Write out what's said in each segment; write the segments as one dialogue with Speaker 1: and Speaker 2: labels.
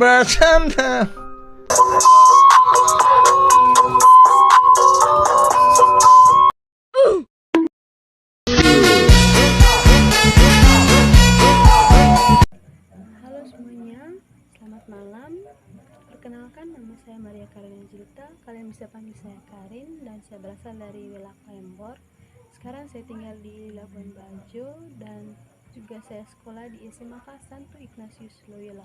Speaker 1: bercanda.
Speaker 2: Halo semuanya, selamat malam. Perkenalkan, nama saya Maria Karin Jilta. Kalian bisa panggil saya Karin dan saya berasal dari Wilayah Lembor. Sekarang saya tinggal di Labuan Bajo dan juga saya sekolah di SMA Santo Ignatius Loyola,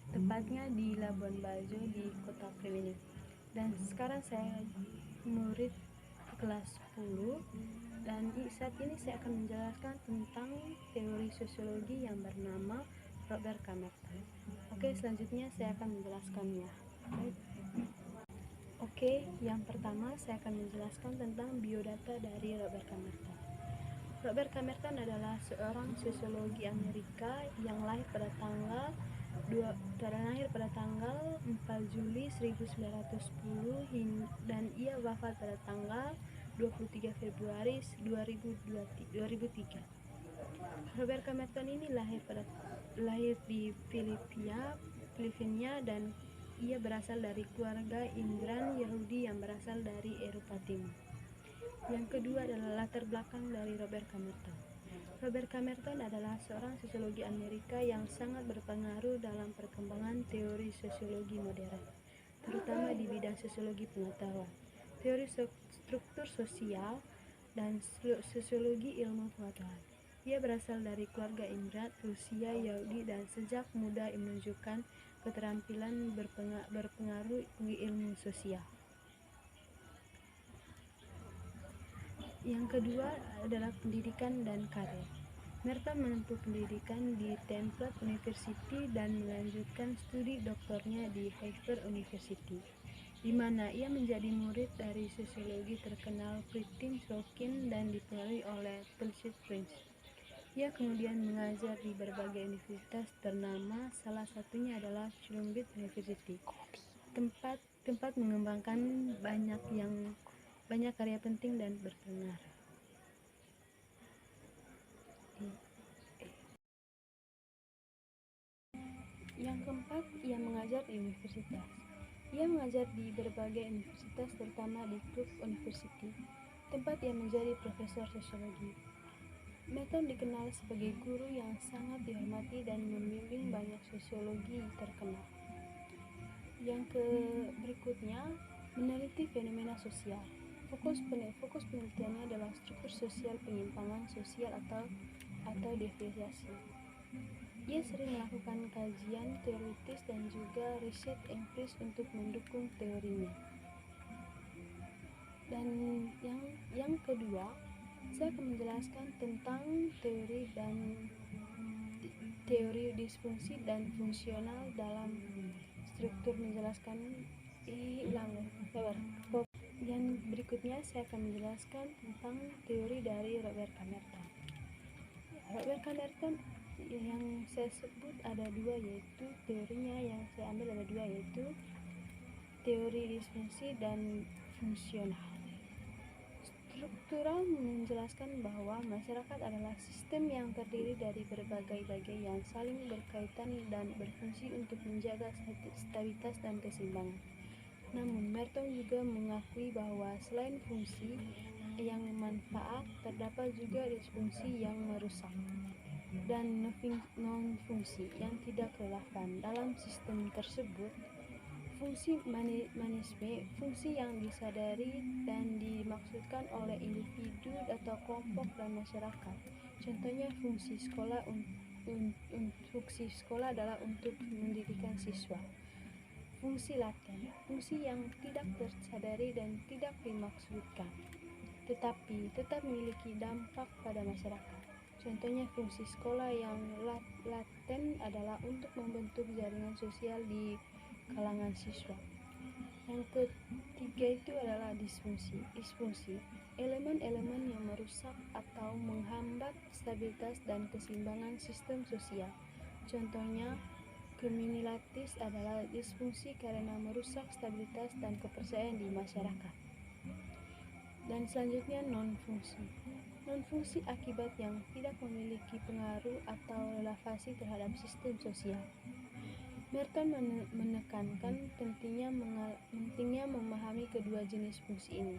Speaker 2: tepatnya di Labuan Bajo di Kota Priweni. Dan sekarang saya murid kelas 10 dan saat ini saya akan menjelaskan tentang teori sosiologi yang bernama Robert Kamerton. Oke, selanjutnya saya akan menjelaskannya. Oke, yang pertama saya akan menjelaskan tentang biodata dari Robert Kamerton. Robert Kamerton adalah seorang sosiologi Amerika yang lahir pada tanggal 4 Juli 1910 dan ia wafat pada tanggal 23 Februari 2003. Robert Kamerton ini lahir di Filipina dan ia berasal dari keluarga imigran Yahudi yang berasal dari Eropa Timur. Yang kedua adalah latar belakang dari Robert Kamerton. Robert Kamerton adalah seorang sosiologi Amerika yang sangat berpengaruh dalam perkembangan teori sosiologi modern, terutama di bidang sosiologi pengetahuan, teori struktur sosial, dan sosiologi ilmu pengetahuan. Ia berasal dari keluarga imigran Rusia Yahudi dan sejak muda menunjukkan keterampilan berpengaruh ilmu sosial. Yang kedua adalah pendidikan dan karir. Merton menempuh pendidikan di Temple University dan melanjutkan studi doktornya di Harvard University, di mana ia menjadi murid dari sosiologi terkenal Christine Solkin dan dipengaruhi oleh Fletcher Prince. Ia kemudian mengajar di berbagai universitas ternama, salah satunya adalah Columbia University, tempat mengembangkan banyak karya penting dan berpengaruh. Yang keempat, ia mengajar di universitas. Ia mengajar di berbagai universitas, terutama di Tufts University, tempat ia menjadi profesor sosiologi. Merton dikenal sebagai guru yang sangat dihormati dan membimbing banyak sosiologi terkenal. Yang berikutnya, meneliti fenomena sosial. Fokus penelitiannya adalah struktur sosial, penyimpangan sosial atau deviasi. Ia sering melakukan kajian teoritis dan juga riset empiris untuk mendukung teorinya. Dan yang kedua, saya akan menjelaskan tentang teori disfungsi dan fungsional dalam struktur menjelaskan Yang berikutnya saya akan menjelaskan tentang teori dari Robert Kamerton. Robert Kamerton yang saya sebut ada dua, yaitu teorinya yang saya ambil ada dua, yaitu teori disfungsi dan fungsional. Struktural menjelaskan bahwa masyarakat adalah sistem yang terdiri dari berbagai bagian yang saling berkaitan dan berfungsi untuk menjaga stabilitas dan keseimbangan. Namun, Merton juga mengakui bahwa selain fungsi yang manfaat, terdapat juga disfungsi yang merusak dan non-fungsi yang tidak relevan dalam sistem tersebut. Fungsi manisme, fungsi yang disadari dan dimaksudkan oleh individu atau kelompok dan masyarakat. Contohnya fungsi sekolah adalah untuk mendidikan siswa. Fungsi laten, fungsi yang tidak tersadari dan tidak dimaksudkan, tetapi tetap memiliki dampak pada masyarakat. Contohnya fungsi sekolah yang laten adalah untuk membentuk jaringan sosial di kalangan siswa. Yang ketiga itu adalah disfungsi. Elemen-elemen yang merusak atau menghambat stabilitas dan keseimbangan sistem sosial. Contohnya kriminalitas adalah disfungsi karena merusak stabilitas dan kepercayaan di masyarakat. Dan selanjutnya non-fungsi. Non-fungsi akibat yang tidak memiliki pengaruh atau relevasi terhadap sistem sosial. Merton menekankan pentingnya memahami kedua jenis fungsi ini,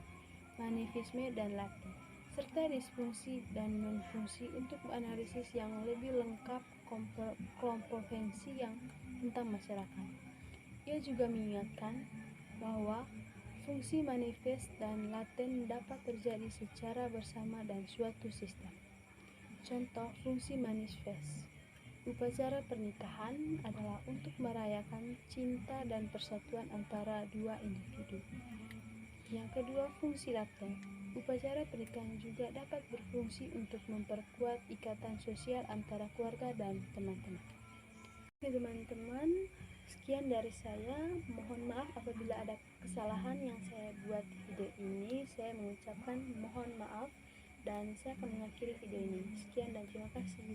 Speaker 2: manifisme dan laten, serta disfungsi dan non-fungsi untuk analisis yang lebih lengkap kelompok fungsi yang tentang masyarakat. Ia juga mengingatkan bahwa fungsi manifest dan laten dapat terjadi secara bersama dan suatu sistem. Contoh fungsi manifest. Upacara pernikahan adalah untuk merayakan cinta dan persatuan antara dua individu. Yang kedua, fungsi laten. Upacara pernikahan juga dapat berfungsi untuk memperkuat ikatan sosial antara keluarga dan teman-teman. Oke teman-teman, sekian dari saya. Mohon maaf apabila ada kesalahan yang saya buat di video ini. Saya mengucapkan mohon maaf dan saya akan mengakhiri video ini. Sekian dan terima kasih.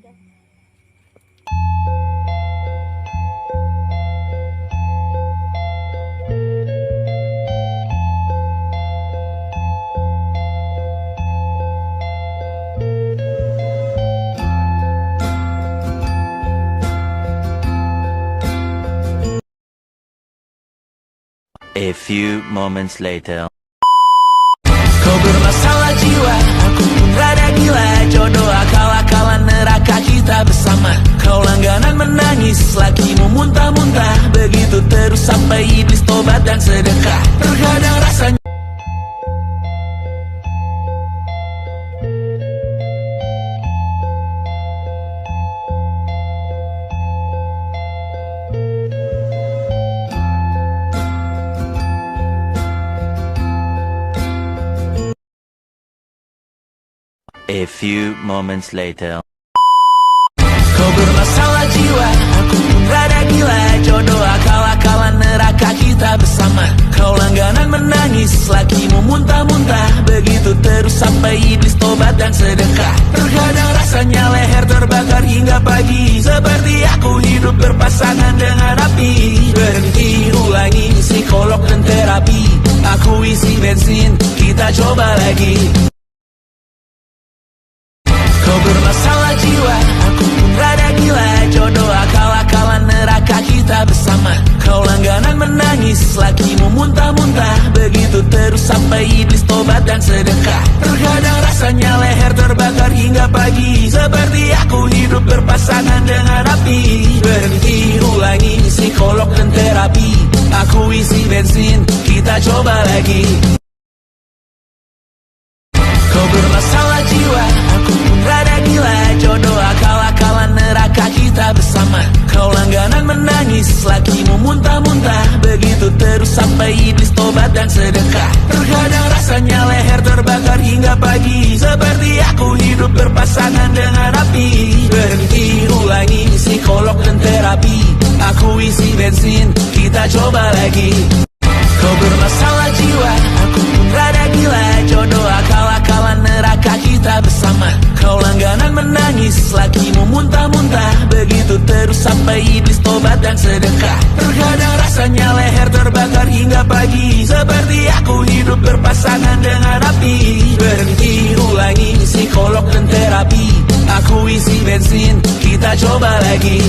Speaker 1: A few moments later.
Speaker 3: Kau bermasalah jiwa, aku pun rada gila. Jodoh akal-akalan neraka kita bersama. Kau langganan menangis, lakimu muntah-muntah. Begitu terus sampai iblis tobat dan sedekah. Terkadang rasanya
Speaker 1: A few moments later.
Speaker 3: kau bermasalah jiwa, aku pun rada gila. Jodoh akal-akalan neraka kita bersama. Kau langganan menangis, lakimu muntah-muntah. Begitu terus sampai iblis tobat dan sedekah. Terkadang rasanya leher terbakar hingga pagi. Seperti aku hidup berpasangan dengan api. Berhenti ulangi psikolog dan terapi. Aku isi bensin, kita coba lagi. Kau bermasalah jiwa, aku pun rada gila. Jodoh akal-akalan neraka kita bersama. Kau langganan menangis, lakimu muntah-muntah. Begitu terus sampai iblis tobat dan sedekah. Terkadang rasanya leher terbakar hingga pagi. Seperti aku hidup berpasangan dengan api. Berhenti ulangi psikolog dan terapi. Aku isi bensin, kita coba lagi. Kau bermasalah jiwa, aku pun rada gila. Jodoh akal-akalan neraka kita bersama. Kau langganan menangis, lakimu muntah-muntah. Begitu terus sampai iblis tobat dan sedekah. Terkadang rasanya leher terbakar hingga pagi. Seperti aku hidup berpasangan dengan api. Berhenti ulangi psikolog dan terapi. Aku isi bensin, kita coba lagi. Kau bermasalah jiwa, aku pun rada gila. Jodoh akal-akalan neraka kita bersama. Kau langganan menangis, lakimu muntah-muntah. Begitu terus sampai iblis tobat dan sedekah. Terkadang rasanya leher terbakar hingga pagi. Seperti aku hidup berpasangan dengan api. Berhenti ulangi psikolog dan terapi. Aku isi bensin, kita coba lagi.